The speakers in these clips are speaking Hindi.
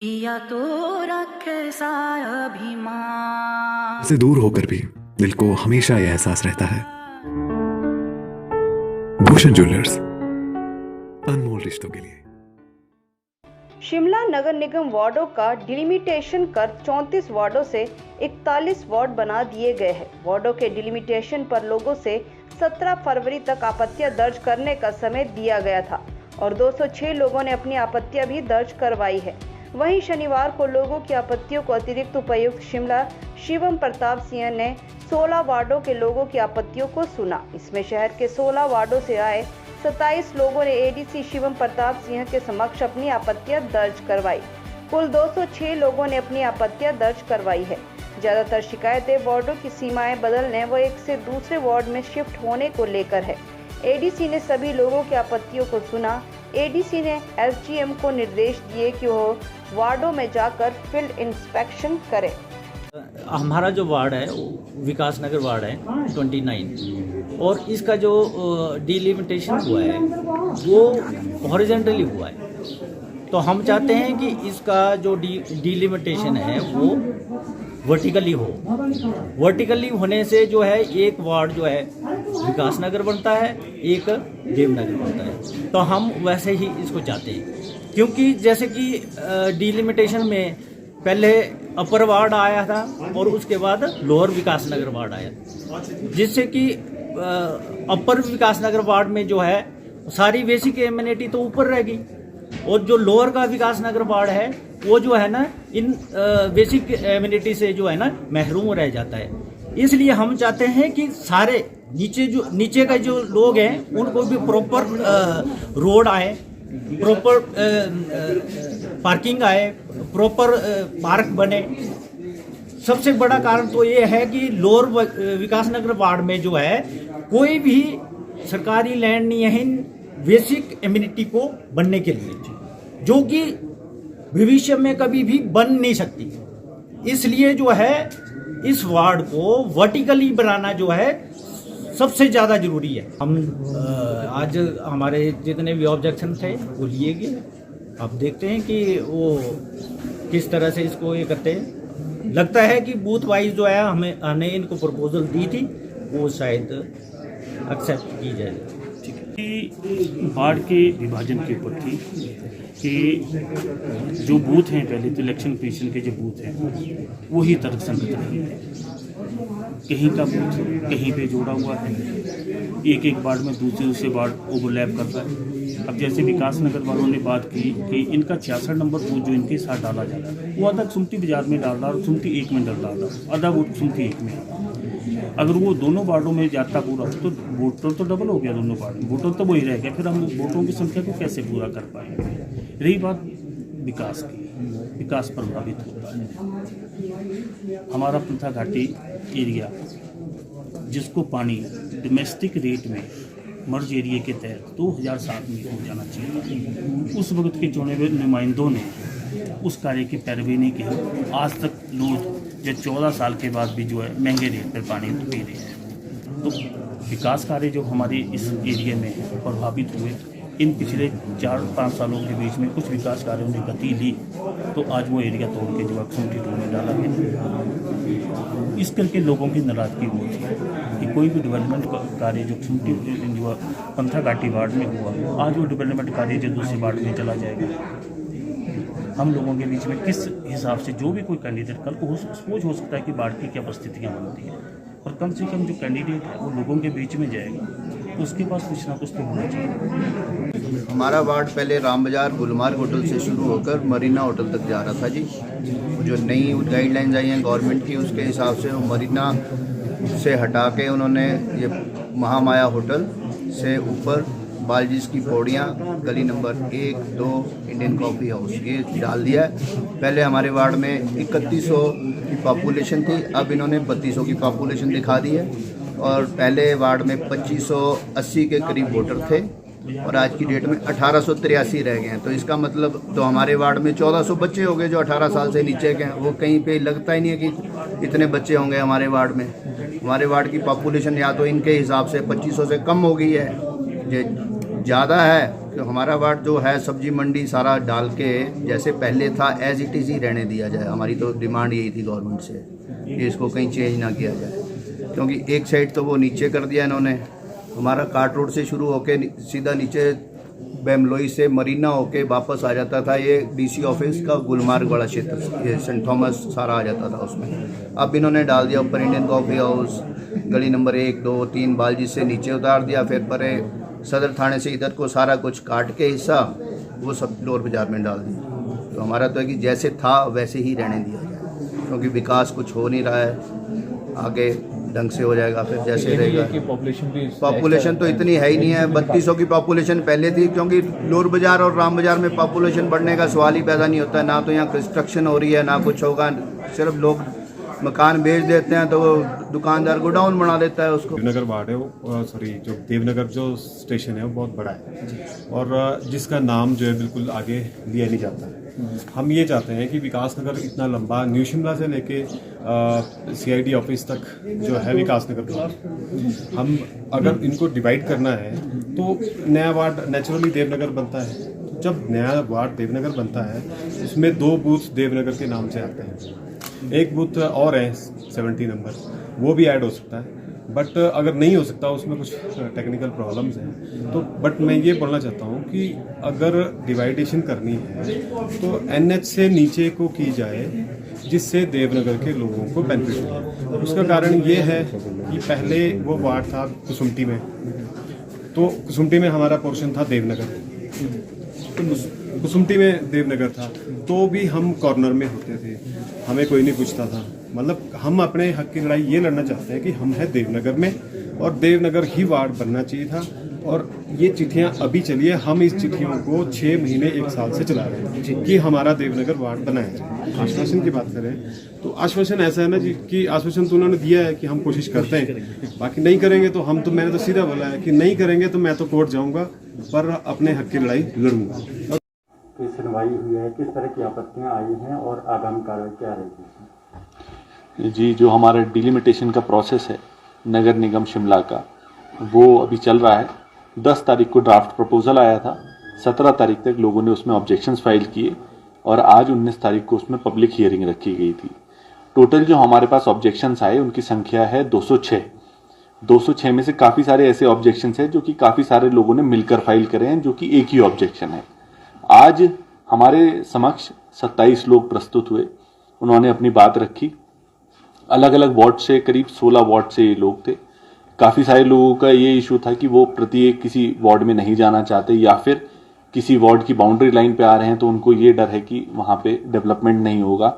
या तो रखे अभिमान से दूर होकर भी दिल को हमेशा यह एहसास रहता है, भूषण ज्वेलर्स, अनमोल रिश्तों के लिए। शिमला नगर निगम वार्डों का डिलिमिटेशन कर 34 वार्डों से 41 वार्ड बना दिए गए हैं। वार्डों के डिलिमिटेशन पर लोगों से 17 फरवरी तक आपत्तियां दर्ज करने का समय दिया गया था और 206 लोगों ने अपनी आपत्तियां भी दर्ज करवाई है। वहीं शनिवार को लोगों की आपत्तियों को अतिरिक्त उपायुक्त शिमला शिवम प्रताप सिंह ने 16 वार्डों के लोगों की आपत्तियों को सुना। इसमें शहर के 16 वार्डों से आए 27 लोगों ने एडीसी शिवम प्रताप सिंह के समक्ष अपनी आपत्तियां दर्ज करवाई। कुल 206 लोगों ने अपनी आपत्तियां दर्ज करवाई है। ज्यादातर शिकायतें वार्डों की सीमाएं बदलने व एक से दूसरे वार्ड में शिफ्ट होने को लेकर है। एडीसी ने सभी लोगों की आपत्तियों को सुना। एडीसी ने एसडीएम को निर्देश दिए कि वो वार्डों में जाकर फील्ड इंस्पेक्शन करे। हमारा जो वार्ड है विकास नगर वार्ड है 29 और इसका जो डिलिमिटेशन हुआ है वो हॉरिजॉन्टली हुआ है। तो हम चाहते हैं कि इसका जो डिलिमिटेशन है वो वर्टिकली हो। वर्टिकली होने से जो है एक वार्ड जो है विकास नगर बनता है, एक देवनगर बनता है। तो हम वैसे ही इसको चाहते हैं, क्योंकि जैसे कि डिलिमिटेशन में पहले अपर वार्ड आया था और उसके बाद लोअर विकास नगर वार्ड आया, जिससे कि अपर विकास नगर वार्ड में जो है सारी बेसिक एमिनिटी तो ऊपर रहेगी और जो लोअर का विकास नगर वार्ड है वो जो है ना इन बेसिक एमिनिटी से जो है ना महरूम रह जाता है। इसलिए हम चाहते हैं कि सारे नीचे का जो लोग हैं उनको भी प्रॉपर रोड आए, प्रॉपर पार्किंग आए, प्रॉपर पार्क बने। सबसे बड़ा कारण तो ये है कि लोअर विकास नगर वार्ड में जो है कोई भी सरकारी लैंड नहीं है बेसिक एमिनिटी को बनने के लिए, जो कि भविष्य में कभी भी बन नहीं सकती। इसलिए जो है इस वार्ड को वर्टिकली बनाना जो है सबसे ज़्यादा जरूरी है। हम आज हमारे जितने भी ऑब्जेक्शन थे वो लिए गए। अब देखते हैं कि वो किस तरह से इसको ये करते हैं। लगता है कि बूथ वाइज जो है हमने इनको प्रपोजल दी थी वो शायद एक्सेप्ट की जाए। वार्ड के विभाजन के ऊपर थी कि जो बूथ हैं, पहले तो इलेक्शन कमीशन के जो बूथ हैं वही तर्कसंगत नहीं है। कहीं का बूथ कहीं पे जोड़ा हुआ है, एक वार्ड में दूसरे वार्ड ओवरलैप करता है। अब जैसे विकास नगर वालों ने बात की कि इनका 66 नंबर बूथ जो इनके साथ डाला जा रहा है वो आधा सुमती बाजार में डाल रहा है और सुमती 1 में डाल रहा है, आधा वोट सुमती 1 में। अगर वो दोनों वार्डों में जाता पूरा तो वोटर तो डबल हो गया, दोनों वार्ड में वोटर तो वही रह गया। फिर हम वोटों की संख्या को कैसे पूरा कर पाएंगे। रही बात विकास की, विकास प्रभावित होता है। हमारा पंथा घाटी एरिया जिसको पानी डोमेस्टिक रेट में मर्ज एरिया के तहत 2007 में हो जाना चाहिए, उस वक्त के चुने हुए नुमाइंदों ने उस कार्य की पैरवी नहीं की। आज तक लोग जो 14 साल के बाद भी जो है महंगे रेट पर पानी पी रहे हैं। तो विकास कार्य जो हमारे इस एरिया में प्रभावित हुए, इन पिछले 4-5 सालों के बीच में कुछ विकास कार्यों ने गति ली, तो आज वो एरिया तोड़ के जो सुमती 2 में डाला गया। इस करके लोगों की नाराजगी हुई थी कि कोई भी डेवलपमेंट कार्य जो सुमती जो पंथा घाटी वार्ड में हुआ, आज वो डेवलपमेंट कार्य जो दूसरे वार्ड में चला जाएगा। हम लोगों के बीच में किस हिसाब से जो भी कोई कैंडिडेट कल को सोच हो सकता है कि वार्ड की क्या परिस्थितियाँ बनती हैं, और कम से कम जो कैंडिडेट है वो लोगों के बीच में जाएगा तो उसके पास कुछ ना कुछ तो होना चाहिए। हमारा वार्ड पहले राम बाजार गुलमार्ग होटल से शुरू होकर मरीना होटल तक जा रहा था जी। जो नई गाइडलाइंस आई हैं गवर्नमेंट की, उसके हिसाब से वो मरीना से हटा के उन्होंने ये महामाया होटल से ऊपर बालजीज की पौड़ियाँ, गली नंबर 1, 2, इंडियन कॉफ़ी हाउस ये डाल दिया है। पहले हमारे वार्ड में 3100 की पॉपुलेशन थी, अब इन्होंने 3200 की पॉपुलेशन दिखा दी है। और पहले वार्ड में 2580 के करीब वोटर थे और आज की डेट में 1883 रह गए हैं। तो इसका मतलब तो हमारे वार्ड में 1400 बच्चे हो गए जो 18 साल से नीचे के हैं। वो कहीं पे लगता ही नहीं है कि इतने बच्चे होंगे हमारे वार्ड में। हमारे वार्ड की पॉपुलेशन या तो इनके हिसाब से 2500 से कम हो गई है, जो ज़्यादा है तो हमारा वार्ड जो है सब्जी मंडी सारा डाल के जैसे पहले था एज इट इज़ ही रहने दिया जाए। हमारी तो डिमांड यही थी गवर्नमेंट से कि इसको कहीं चेंज ना किया जाए, क्योंकि एक साइड तो वो नीचे कर दिया इन्होंने। हमारा काट रोड से शुरू होके सीधा नीचे बेमलोई से मरीना होके वापस आ जाता था। ये डीसी ऑफिस का गुलमार्ग वाला क्षेत्र, ये सेंट थॉमस सारा आ जाता था उसमें। अब इन्होंने डाल दिया ऊपर इंडियन कॉफ़ी हाउस, गली नंबर 1, 2, 3 बालजी से नीचे उतार दिया। फिर परे सदर थाने से इधर को सारा कुछ काट के हिस्सा वो सब लोअर बाजार में डाल दिया। तो हमारा तो है कि जैसे था वैसे ही रहने दिया जाए, क्योंकि विकास कुछ हो नहीं रहा है। आगे ढंग से हो जाएगा फिर जैसे रहेगा। पॉपुलेशन तो इतनी है ही नहीं है, 3200 की पॉपुलेशन पहले थी, क्योंकि लोअर बाजार और राम बाजार में पॉपुलेशन बढ़ने का सवाल ही पैदा नहीं होता है। ना तो यहाँ कंस्ट्रक्शन हो रही है ना कुछ होगा, सिर्फ लोग मकान बेच देते हैं तो वो दुकानदार गोडाउन बना देता है उसको। देवनगर वार्ड है वो, सॉरी जो देवनगर जो स्टेशन है वो बहुत बड़ा है और जिसका नाम जो है बिल्कुल आगे लिया नहीं जाता है। हम ये चाहते हैं कि विकास नगर इतना लंबा न्यू शिमला से लेके CID ऑफिस तक जो है विकास नगर ब्लॉक, हम अगर इनको डिवाइड करना है तो नया वार्ड नेचुरली देवनगर बनता है। जब नया वार्ड देवनगर बनता है उसमें 2 बूथ देवनगर के नाम से आते हैं, एक बूथ और है 70 नंबर, वो भी ऐड हो सकता है। बट अगर नहीं हो सकता, उसमें कुछ टेक्निकल प्रॉब्लम्स हैं, तो बट मैं ये बोलना चाहता हूँ कि अगर डिवाइडेशन करनी है तो NH से नीचे को की जाए, जिससे देवनगर के लोगों को बेनिफिट हो। उसका कारण ये है कि पहले वो वार्ड था कुसुमटी में, तो कुसुमटी में हमारा पोर्शन था देवनगर, कुसुमटी में देवनगर था तो भी हम कॉर्नर में होते थे, हमें कोई नहीं पूछता था। मतलब हम अपने हक की लड़ाई ये लड़ना चाहते हैं कि हम हैं देवनगर में और देवनगर ही वार्ड बनना चाहिए था। और ये चिट्ठियां अभी चली है, हम इस चिट्ठियों को 6 महीने 1 साल से चला रहे हैं कि हमारा देवनगर वार्ड बनाया जाए। आश्वासन की बात करें तो आश्वासन ऐसा है ना जी कि आश्वासन तो उन्होंने दिया है कि हम कोशिश करते हैं, बाकी नहीं करेंगे तो हम तो, मैंने तो सीधा बोला है कि नहीं करेंगे तो मैं तो कोर्ट जाऊंगा पर अपने हक की लड़ाई लड़ूंगा। की सुनवाई हुई है, किस तरह की आपत्तियां आई हैं और आगामी कार्रवाई क्या रहेगी? जी, जो हमारा डिलिमिटेशन का प्रोसेस है नगर निगम शिमला का, वो अभी चल रहा है। 10 तारीख को ड्राफ्ट प्रपोजल आया था, 17 तारीख तक लोगों ने उसमें ऑब्जेक्शंस फाइल किए और आज 19 तारीख को उसमें पब्लिक हियरिंग रखी गई थी। टोटल जो हमारे पास ऑब्जेक्शंस आए उनकी संख्या है 206। 206 में से काफ़ी सारे ऐसे ऑब्जेक्शंस हैं जो कि काफ़ी सारे लोगों ने मिलकर फाइल करे हैं, जो कि एक ही ऑब्जेक्शन है। आज हमारे समक्ष 27 लोग प्रस्तुत हुए, उन्होंने अपनी बात रखी। अलग अलग वार्ड से, करीब 16 वार्ड से ये लोग थे। काफ़ी सारे लोगों का ये इशू था कि वो प्रत्येक किसी वार्ड में नहीं जाना चाहते या फिर किसी वार्ड की बाउंड्री लाइन पे आ रहे हैं तो उनको ये डर है कि वहाँ पे डेवलपमेंट नहीं होगा।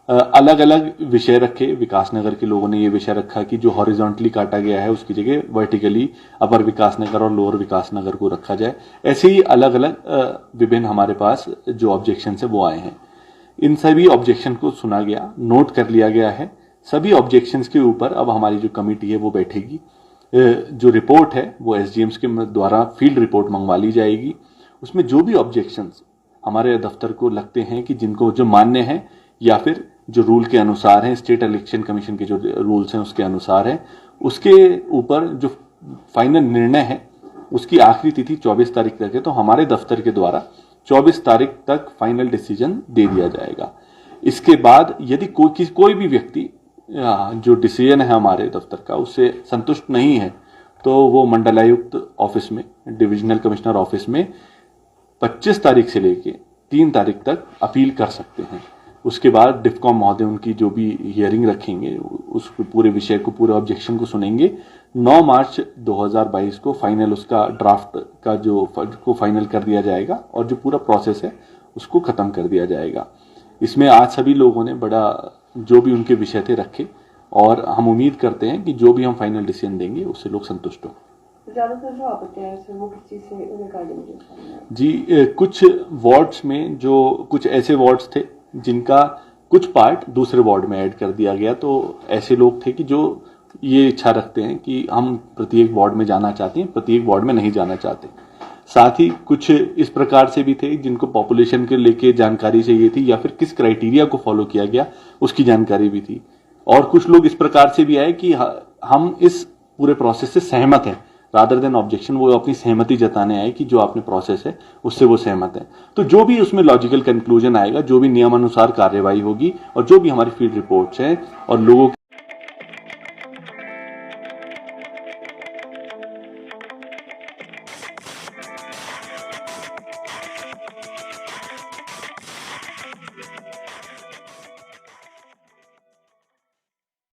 अलग अलग विषय रखे। विकास नगर के लोगों ने ये विषय रखा कि जो हॉरिजॉन्टली काटा गया है उसकी जगह वर्टिकली अपर विकास नगर और लोअर विकास नगर को रखा जाए। ऐसे ही अलग अलग विभिन्न हमारे पास जो ऑब्जेक्शन है वो आए हैं। इन सभी ऑब्जेक्शन को सुना गया, नोट कर लिया गया है। सभी ऑब्जेक्शंस के ऊपर अब हमारी जो कमेटी है वो बैठेगी। जो रिपोर्ट है वो SDMs के द्वारा फील्ड रिपोर्ट मंगवा ली जाएगी। उसमें जो भी ऑब्जेक्शंस हमारे दफ्तर को लगते हैं कि जिनको जो मान्य है या फिर जो रूल के अनुसार है, स्टेट इलेक्शन कमीशन के जो रूल्स हैं उसके अनुसार है, उसके ऊपर जो फाइनल निर्णय है उसकी आखिरी तिथि 24 तारीख तक है। तो हमारे दफ्तर के द्वारा 24 तारीख तक फाइनल डिसीजन दे दिया जाएगा। इसके बाद यदि कोई भी व्यक्ति जो डिसीजन है हमारे दफ्तर का उससे संतुष्ट नहीं है तो वो मंडलायुक्त ऑफिस में, डिविजनल कमिश्नर ऑफिस में 25 तारीख से लेके 3 तारीख तक अपील कर सकते हैं। उसके बाद डिफकॉम महोदय उनकी जो भी हियरिंग रखेंगे उस पूरे विषय को, पूरे ऑब्जेक्शन को सुनेंगे। 9 मार्च 2022 को फाइनल उसका ड्राफ्ट का को फाइनल कर दिया जाएगा और जो पूरा प्रोसेस है उसको खत्म कर दिया जाएगा। इसमें आज सभी लोगों ने बड़ा जो भी उनके विषय थे रखे और हम उम्मीद करते हैं कि जो भी हम फाइनल डिसीजन देंगे उससे लोग संतुष्ट हों। ज्यादातर जो आपत्तियां हैं वो किस चीज से रिगार्डिंग? जी, कुछ वार्ड्स में जो कुछ ऐसे वार्ड्स थे जिनका कुछ पार्ट दूसरे वार्ड में ऐड कर दिया गया, तो ऐसे लोग थे कि जो ये इच्छा रखते हैं कि हम प्रत्येक वार्ड में जाना चाहते हैं, प्रत्येक वार्ड में नहीं जाना चाहते। साथ ही कुछ इस प्रकार से भी थे जिनको पॉपुलेशन के लेके जानकारी चाहिए थी या फिर किस क्राइटेरिया को फॉलो किया गया उसकी जानकारी भी थी। और कुछ लोग इस प्रकार से भी आए कि हम इस पूरे प्रोसेस से सहमत हैं, रादर देन ऑब्जेक्शन वो अपनी सहमति जताने आए कि जो आपने प्रोसेस है उससे वो सहमत है। तो जो भी उसमें लॉजिकल कंक्लूजन आएगा, जो भी नियमानुसार कार्यवाही होगी और जो भी हमारी फील्ड रिपोर्ट्स हैं और लोगों